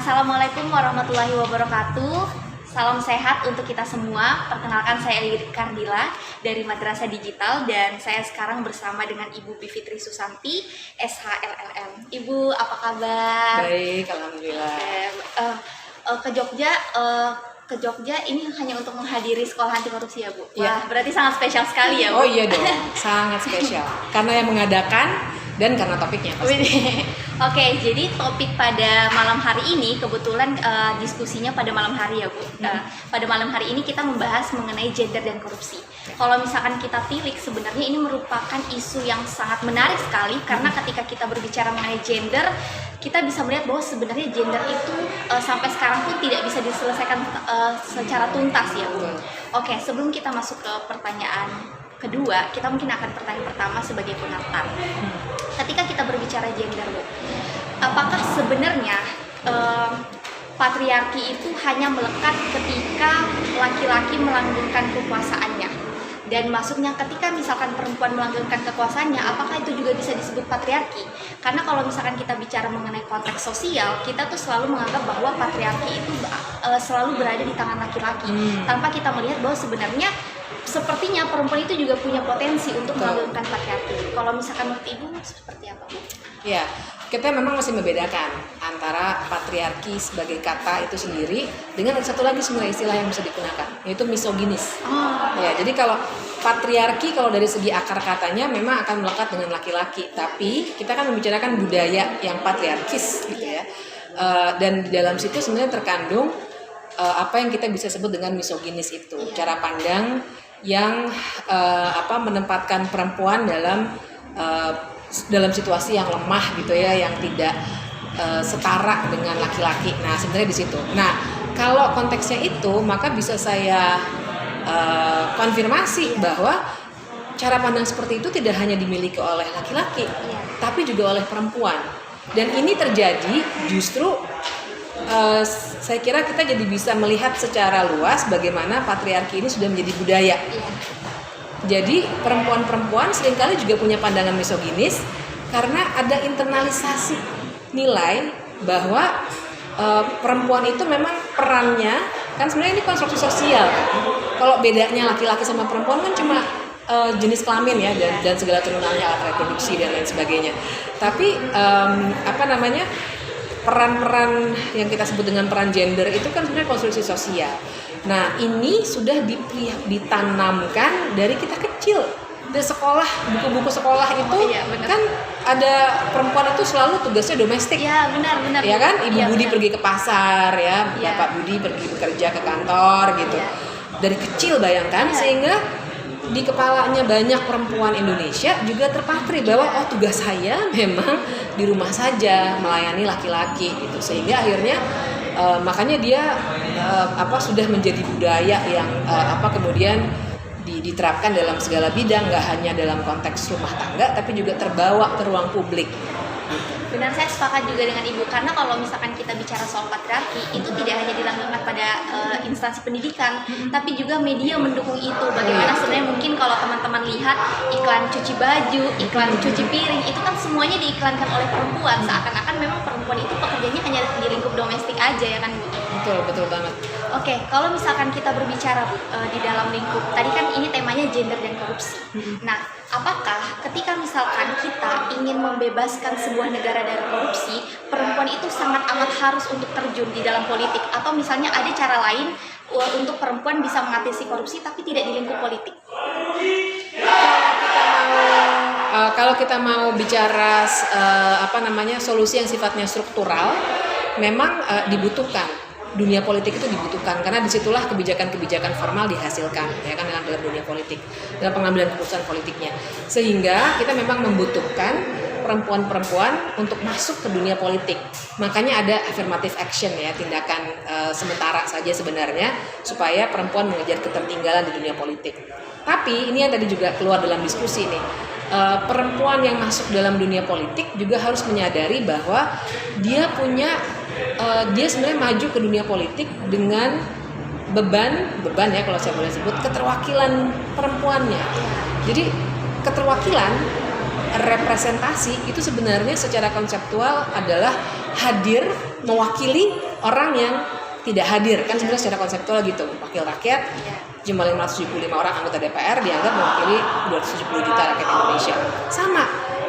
Assalamualaikum warahmatullahi wabarakatuh. Salam sehat untuk kita semua. Perkenalkan, saya Eli Kardila dari Madrasah Digital dan saya sekarang bersama dengan Ibu Bivitri Susanti, SHLLM. Ibu, apa kabar? Baik, alhamdulillah. Ke Jogja ini hanya untuk menghadiri sekolah anti korupsi ya, Bu? Ya. Wah, berarti sangat spesial sekali ya, Bu? Oh iya dong, sangat spesial. Karena yang mengadakan dan karena topiknya pasti. Oke, jadi topik pada malam hari ini kebetulan diskusinya pada malam hari ya, Bu. Pada malam hari ini kita membahas mengenai gender dan korupsi. Kalau misalkan kita tilik, sebenarnya ini merupakan isu yang sangat menarik sekali karena ketika kita berbicara mengenai gender, kita bisa melihat bahwa sebenarnya gender itu sampai sekarang pun tidak bisa diselesaikan secara tuntas ya, Bu. Oke, sebelum kita masuk ke pertanyaan kedua, kita mungkin akan pertanyaan pertama sebagai pengantar. Ketika kita berbicara gender, Bu, apakah sebenarnya patriarki itu hanya melekat ketika laki-laki melanggengkan kekuasaannya? Dan maksudnya ketika misalkan perempuan melanggengkan kekuasaannya, apakah itu juga bisa disebut patriarki? Karena kalau misalkan kita bicara mengenai konteks sosial, kita tuh selalu menganggap bahwa patriarki itu selalu berada di tangan laki-laki, tanpa kita melihat bahwa sebenarnya sepertinya perempuan itu juga punya potensi untuk melanggengkan patriarki. Kalau misalkan menurut Ibu seperti apa, Bu? Ya, kita memang masih membedakan antara patriarki sebagai kata itu sendiri dengan satu lagi sebenarnya istilah yang bisa digunakan, yaitu misoginis. Ya, jadi kalau patriarki kalau dari segi akar katanya memang akan melekat dengan laki-laki, tapi kita kan membicarakan budaya yang patriarkis gitu ya. Dan di dalam situ sebenarnya terkandung apa yang kita bisa sebut dengan misoginis itu, cara pandang yang menempatkan perempuan dalam situasi yang lemah gitu ya, yang tidak setara dengan laki-laki. Nah, sebenarnya di situ. Nah, kalau konteksnya itu, maka bisa saya konfirmasi bahwa cara pandang seperti itu tidak hanya dimiliki oleh laki-laki, tapi juga oleh perempuan. Dan ini terjadi justru saya kira kita jadi bisa melihat secara luas bagaimana patriarki ini sudah menjadi budaya. Jadi perempuan-perempuan seringkali juga punya pandangan misoginis karena ada internalisasi nilai bahwa perempuan itu memang perannya, kan sebenarnya ini konstruksi sosial. Kalau bedanya laki-laki sama perempuan kan cuma jenis kelamin ya dan segala turunannya, alat reproduksi dan lain sebagainya. Tapi peran-peran yang kita sebut dengan peran gender itu kan sebenarnya konstruksi sosial. Nah, ini sudah ditanamkan dari kita kecil. Dari sekolah, buku-buku sekolah itu kan ada perempuan itu selalu tugasnya domestik. Iya, benar. Ya kan? Ibu Budi pergi ke pasar ya, Bapak Budi pergi bekerja ke kantor gitu. Dari kecil bayangkan, sehingga di kepalanya banyak perempuan Indonesia juga terpatri bahwa tugas saya memang di rumah saja melayani laki-laki gitu, sehingga akhirnya makanya dia sudah menjadi budaya yang kemudian diterapkan dalam segala bidang, nggak hanya dalam konteks rumah tangga tapi juga terbawa ke ruang publik. Benar, saya sepakat juga dengan Ibu, karena kalau misalkan kita bicara soal patriarki, itu tidak hanya dilanggengkan pada instansi pendidikan, tapi juga media mendukung itu. Bagaimana sebenarnya mungkin kalau teman-teman lihat iklan cuci baju, iklan cuci piring, itu kan semuanya diiklankan oleh perempuan, seakan-akan memang perempuan itu pekerjaannya hanya di lingkup domestik aja ya kan, Bu? Betul banget. Oke, kalau misalkan kita berbicara di dalam lingkup, tadi kan ini temanya gender dan korupsi. Nah, apakah ketika misalkan kita ingin membebaskan sebuah negara dari korupsi, perempuan itu sangat amat harus untuk terjun di dalam politik, atau misalnya ada cara lain untuk perempuan bisa mengatasi korupsi tapi tidak di lingkup politik? Kalau kita mau bicara solusi yang sifatnya struktural, memang dibutuhkan. Dunia politik itu dibutuhkan karena disitulah kebijakan-kebijakan formal dihasilkan ya kan, dalam dunia politik, dalam pengambilan keputusan politiknya, sehingga kita memang membutuhkan perempuan-perempuan untuk masuk ke dunia politik. Makanya ada affirmative action ya, tindakan sementara saja sebenarnya supaya perempuan mengejar ketertinggalan di dunia politik. Tapi ini yang tadi juga keluar dalam diskusi nih, perempuan yang masuk dalam dunia politik juga harus menyadari bahwa dia sebenarnya maju ke dunia politik dengan beban ya, kalau saya boleh sebut, keterwakilan perempuannya. Jadi keterwakilan representasi itu sebenarnya secara konseptual adalah hadir mewakili orang yang tidak hadir, kan sebenarnya secara konseptual gitu. Wakil rakyat jumlah 575 orang anggota DPR dianggap mewakili 270 juta rakyat Indonesia. Sama,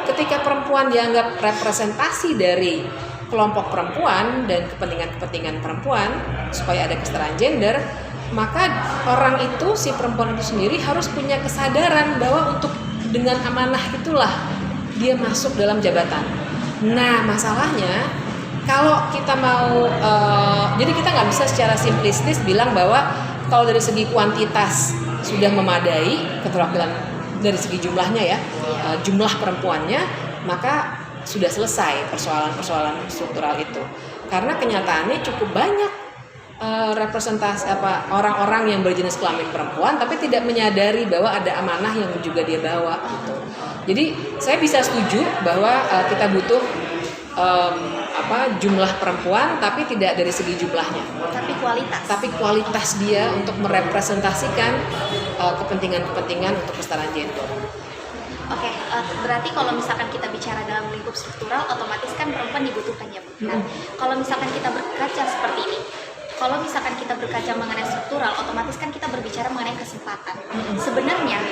ketika perempuan dianggap representasi dari kelompok perempuan dan kepentingan-kepentingan perempuan supaya ada kesetaraan gender, maka orang itu, si perempuan itu sendiri harus punya kesadaran bahwa untuk dengan amanah itulah dia masuk dalam jabatan. Nah, masalahnya kalau kita mau, jadi kita nggak bisa secara simplistis bilang bahwa kalau dari segi kuantitas sudah memadai keterwakilan dari segi jumlahnya ya, jumlah perempuannya, maka sudah selesai persoalan-persoalan struktural itu. Karena kenyataannya cukup banyak representasi orang-orang yang berjenis kelamin perempuan tapi tidak menyadari bahwa ada amanah yang juga dia bawa gitu. Jadi saya bisa setuju bahwa kita butuh jumlah perempuan tapi tidak dari segi jumlahnya, tapi kualitas dia untuk merepresentasikan kepentingan-kepentingan untuk kesetaraan gender. Oke, berarti kalau misalkan kita bicara dalam lingkup struktural, otomatis kan perempuan dibutuhkan ya Bu. Nah, kalau misalkan kita berkaca seperti ini, kalau misalkan kita berkaca mengenai struktural, otomatis kan kita berbicara mengenai kesempatan. Sebenarnya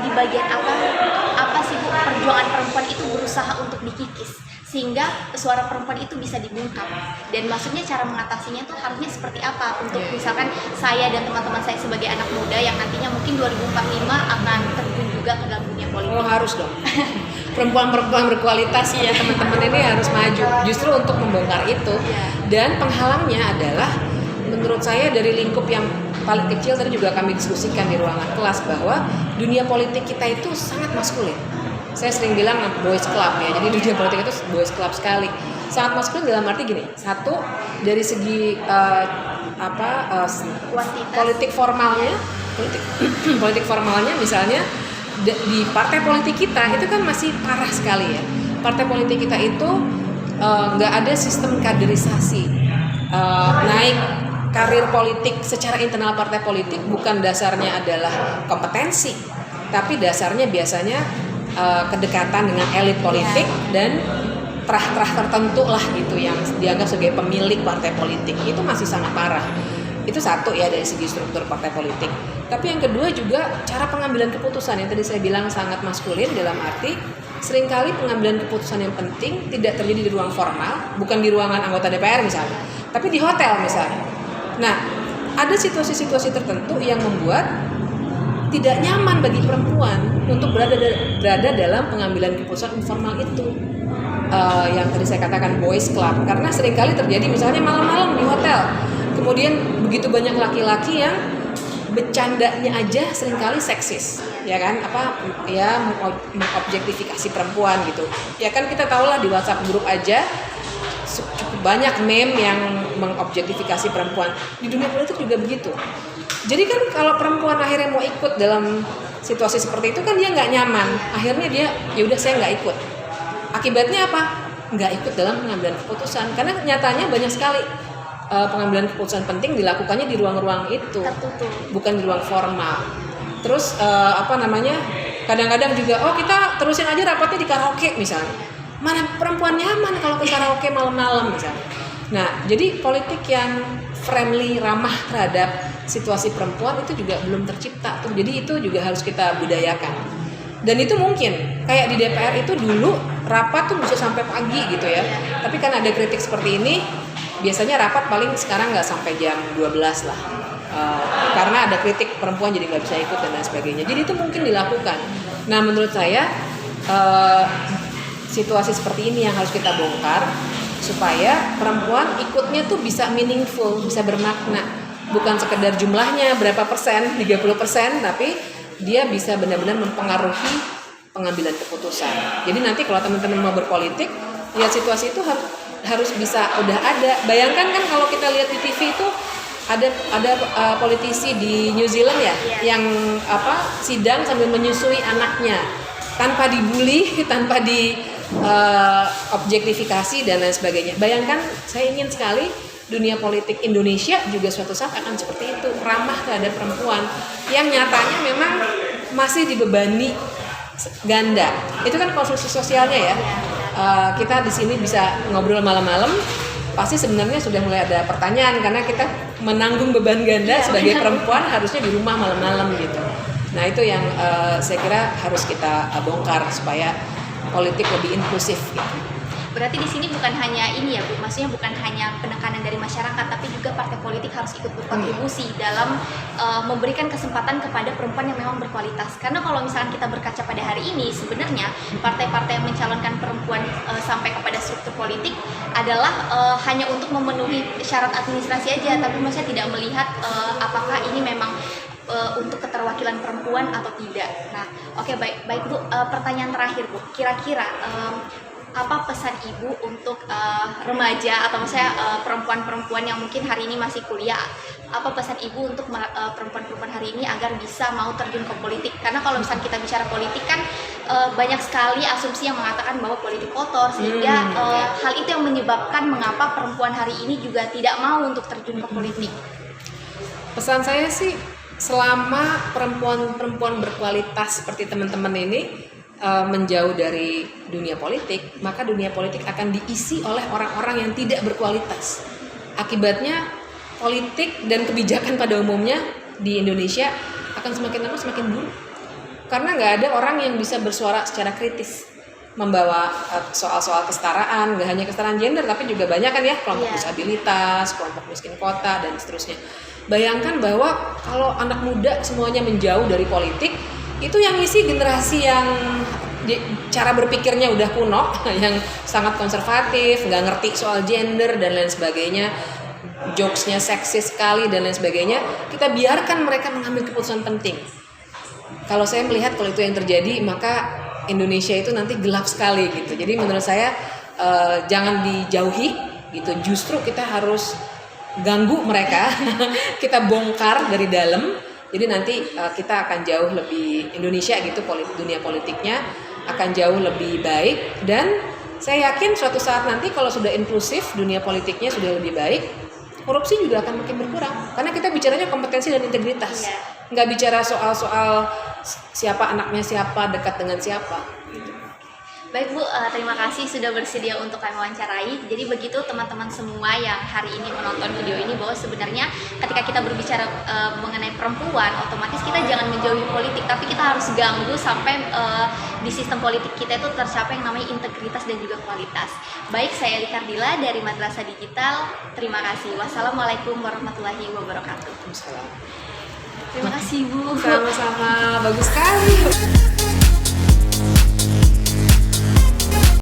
di bagian apa sih Bu perjuangan perempuan itu berusaha untuk dikikis sehingga suara perempuan itu bisa dibungkam, dan maksudnya cara mengatasinya tuh harusnya seperti apa untuk misalkan saya dan teman-teman saya sebagai anak muda yang nantinya mungkin 2045 akan terjun juga ke dalam dunia politik. Oh, harus dong. Perempuan-perempuan berkualitas seperti teman-teman ini harus maju justru untuk membongkar itu. Dan penghalangnya adalah menurut saya dari lingkup yang paling kecil, tadi juga kami diskusikan di ruangan kelas bahwa dunia politik kita itu sangat maskulin. Saya sering bilang boys club ya, jadi dunia politik itu boys club sekali. Sangat maskulin dalam arti gini, satu dari segi politik formalnya misalnya di partai politik kita itu kan masih parah sekali ya. Partai politik kita itu nggak ada sistem kaderisasi, naik karir politik secara internal partai politik bukan dasarnya adalah kompetensi, tapi dasarnya biasanya kedekatan dengan elit politik dan terah-terah tertentu lah gitu yang dianggap sebagai pemilik partai politik. Itu masih sangat parah. Itu satu ya dari segi struktur partai politik. Tapi yang kedua juga cara pengambilan keputusan yang tadi saya bilang sangat maskulin, dalam arti seringkali pengambilan keputusan yang penting tidak terjadi di ruang formal, bukan di ruangan anggota DPR misalnya, tapi di hotel misalnya. Nah, ada situasi-situasi tertentu yang membuat tidak nyaman bagi perempuan untuk berada dalam pengambilan keputusan informal itu, yang tadi saya katakan boys club, karena seringkali terjadi misalnya malam-malam di hotel, kemudian begitu banyak laki-laki yang bercandanya aja seringkali seksis, ya kan, mengobjektifikasi perempuan gitu, ya kan kita tahu lah di WhatsApp grup aja cukup banyak meme yang mengobjektifikasi perempuan. Di dunia politik juga begitu. Jadi kan kalau perempuan akhirnya mau ikut dalam situasi seperti itu kan dia nggak nyaman. Akhirnya dia ya udah saya nggak ikut. Akibatnya apa? Nggak ikut dalam pengambilan keputusan. Karena nyatanya banyak sekali pengambilan keputusan penting dilakukannya di ruang-ruang itu, bukan di ruang formal. Terus kadang-kadang juga kita terusin aja rapatnya di karaoke misalnya. Mana perempuan nyaman kalau ke karaoke malam-malam misalnya. Nah, jadi politik yang friendly, ramah terhadap situasi perempuan itu juga belum tercipta tuh. Jadi itu juga harus kita budayakan. Dan itu mungkin kayak di DPR itu dulu rapat tuh bisa sampai pagi gitu ya. Tapi kan ada kritik seperti ini, biasanya rapat paling sekarang nggak sampai jam 12 lah. Karena ada kritik perempuan jadi nggak bisa ikut dan lain sebagainya. Jadi itu mungkin dilakukan. Nah, menurut saya situasi seperti ini yang harus kita bongkar supaya perempuan ikutnya tuh bisa meaningful, bisa bermakna, bukan sekedar jumlahnya berapa persen, 30%, tapi dia bisa benar-benar mempengaruhi pengambilan keputusan. Jadi nanti kalau teman-teman mau berpolitik, lihat situasi itu harus bisa udah ada. Bayangkan kan kalau kita lihat di TV itu ada politisi di New Zealand ya, yang sidang sambil menyusui anaknya tanpa dibully, tanpa objektifikasi dan lain sebagainya. Bayangkan, saya ingin sekali dunia politik Indonesia juga suatu saat akan seperti itu, ramah terhadap perempuan yang nyatanya memang masih dibebani ganda. Itu kan konstruksi sosialnya ya. Kita di sini bisa ngobrol malam-malam, pasti sebenarnya sudah mulai ada pertanyaan karena kita menanggung beban ganda sebagai perempuan harusnya di rumah malam-malam gitu. Nah itu yang saya kira harus kita bongkar supaya politik lebih inklusif gitu. Berarti di sini bukan hanya ini ya Bu, maksudnya bukan hanya penekanan dari masyarakat, tapi juga partai politik harus ikut berkontribusi dalam memberikan kesempatan kepada perempuan yang memang berkualitas. Karena kalau misalkan kita berkaca pada hari ini, sebenarnya partai-partai yang mencalonkan perempuan sampai kepada struktur politik adalah hanya untuk memenuhi syarat administrasi aja, tapi maksudnya tidak melihat apakah ini memang untuk keterwakilan perempuan atau tidak. Nah, oke, baik Bu. Pertanyaan terakhir Bu, kira-kira apa pesan Ibu untuk remaja atau misalnya perempuan-perempuan yang mungkin hari ini masih kuliah? Apa pesan Ibu untuk perempuan-perempuan hari ini agar bisa mau terjun ke politik? Karena kalau misalnya kita bicara politik kan banyak sekali asumsi yang mengatakan bahwa politik kotor, sehingga hal itu yang menyebabkan mengapa perempuan hari ini juga tidak mau untuk terjun ke politik. Pesan saya sih, selama perempuan-perempuan berkualitas seperti teman-teman ini menjauh dari dunia politik, maka dunia politik akan diisi oleh orang-orang yang tidak berkualitas. Akibatnya politik dan kebijakan pada umumnya di Indonesia akan semakin lama semakin buruk. Karena nggak ada orang yang bisa bersuara secara kritis, membawa soal-soal kesetaraan, nggak hanya kesetaraan gender, tapi juga banyak kan ya kelompok disabilitas, kelompok miskin kota, dan seterusnya. Bayangkan bahwa kalau anak muda semuanya menjauh dari politik, itu yang isi generasi yang cara berpikirnya udah kuno, yang sangat konservatif, nggak ngerti soal gender dan lain sebagainya, jokesnya seksis sekali dan lain sebagainya. Kita biarkan mereka mengambil keputusan penting. Kalau saya melihat kalau itu yang terjadi, maka Indonesia itu nanti gelap sekali gitu. Jadi menurut saya jangan dijauhi gitu. Justru kita harus ganggu mereka, kita bongkar dari dalam. Jadi nanti kita akan jauh lebih, Indonesia gitu, dunia politiknya akan jauh lebih baik. Dan saya yakin suatu saat nanti kalau sudah inklusif, dunia politiknya sudah lebih baik, korupsi juga akan makin berkurang. Karena kita bicaranya kompetensi dan integritas, nggak bicara soal-soal siapa anaknya siapa, dekat dengan siapa. Baik Bu, terima kasih sudah bersedia untuk kami wawancarai. Jadi begitu teman-teman semua yang hari ini menonton video ini, bahwa sebenarnya ketika kita berbicara mengenai perempuan, otomatis kita jangan menjauhi politik, tapi kita harus ganggu sampai di sistem politik kita itu tercapai yang namanya integritas dan juga kualitas. Baik, saya Likardila dari Madrasah Digital. Terima kasih. Wassalamualaikum warahmatullahi wabarakatuh. Waalaikumsalam. Terima kasih Bu. Sama-sama, bagus sekali.